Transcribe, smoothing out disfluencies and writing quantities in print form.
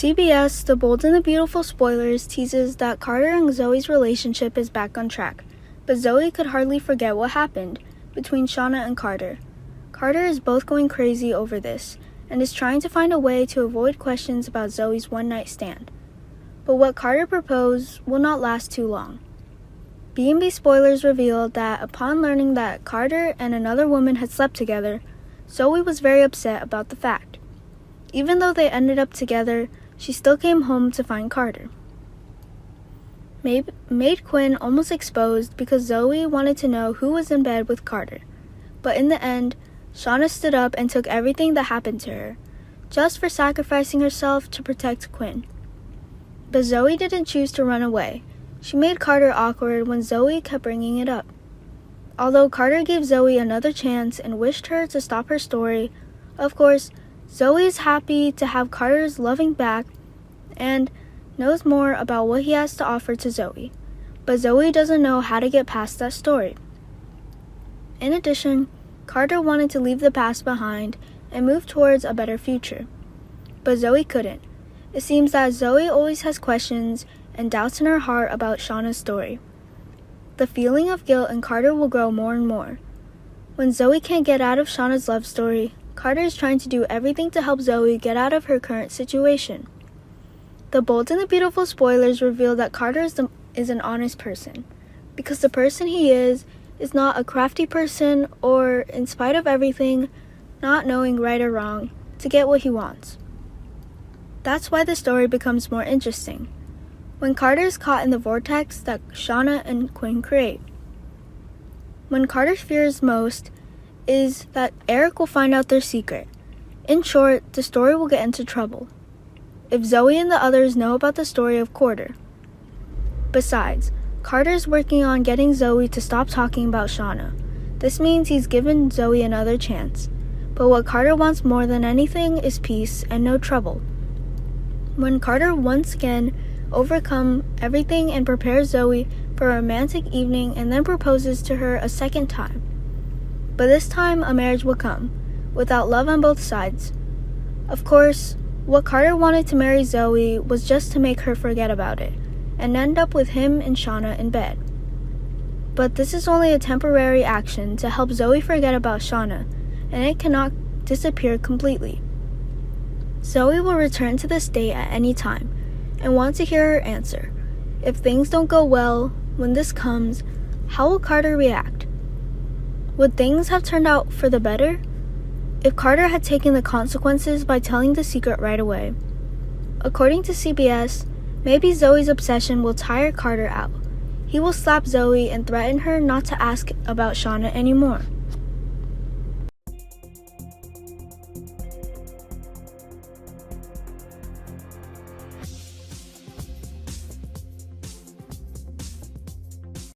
CBS The Bold and the Beautiful Spoilers teases that Carter and Zoe's relationship is back on track, but Zoe could hardly forget what happened between Shauna and Carter. Carter is both going crazy over this and is trying to find a way to avoid questions about Zoe's one-night stand. But what Carter proposed will not last too long. B&B Spoilers revealed that upon learning that Carter and another woman had slept together, Zoe was very upset about the fact. Even though they ended up together, she still came home to find Carter. Maid Quinn almost exposed because Zoe wanted to know who was in bed with Carter. But in the end, Shauna stood up and took everything that happened to her, just for sacrificing herself to protect Quinn. But Zoe didn't choose to run away. She made Carter awkward when Zoe kept bringing it up. Although Carter gave Zoe another chance and wished her to stop her story, of course, Zoe is happy to have Carter's loving back and knows more about what he has to offer to Zoe. But Zoe doesn't know how to get past that story. In addition, Carter wanted to leave the past behind and move towards a better future. But Zoe couldn't. It seems that Zoe always has questions and doubts in her heart about Shauna's story. The feeling of guilt in Carter will grow more and more. When Zoe can't get out of Shauna's love story, Carter is trying to do everything to help Zoe get out of her current situation. The Bold and the Beautiful Spoilers reveal that Carter is an honest person, because the person he is not a crafty person or, in spite of everything, not knowing right or wrong to get what he wants. That's why the story becomes more interesting, when Carter is caught in the vortex that Shauna and Quinn create. When Carter fears most is that Eric will find out their secret. In short, the story will get into trouble if Zoe and the others know about the story of Carter. Besides, Carter is working on getting Zoe to stop talking about Shauna. This means he's given Zoe another chance. But what Carter wants more than anything is peace and no trouble. When Carter once again overcomes everything and prepares Zoe for a romantic evening and then proposes to her a second time. But this time a marriage will come, without love on both sides. Of course, what Carter wanted to marry Zoe was just to make her forget about it, and end up with him and Shauna in bed. But this is only a temporary action to help Zoe forget about Shauna, and it cannot disappear completely. Zoe will return to this date at any time, and want to hear her answer. If things don't go well, when this comes, how will Carter react? Would things have turned out for the better if Carter had taken the consequences by telling the secret right away? According to CBS, maybe Zoe's obsession will tire Carter out. He will slap Zoe and threaten her not to ask about Shauna anymore.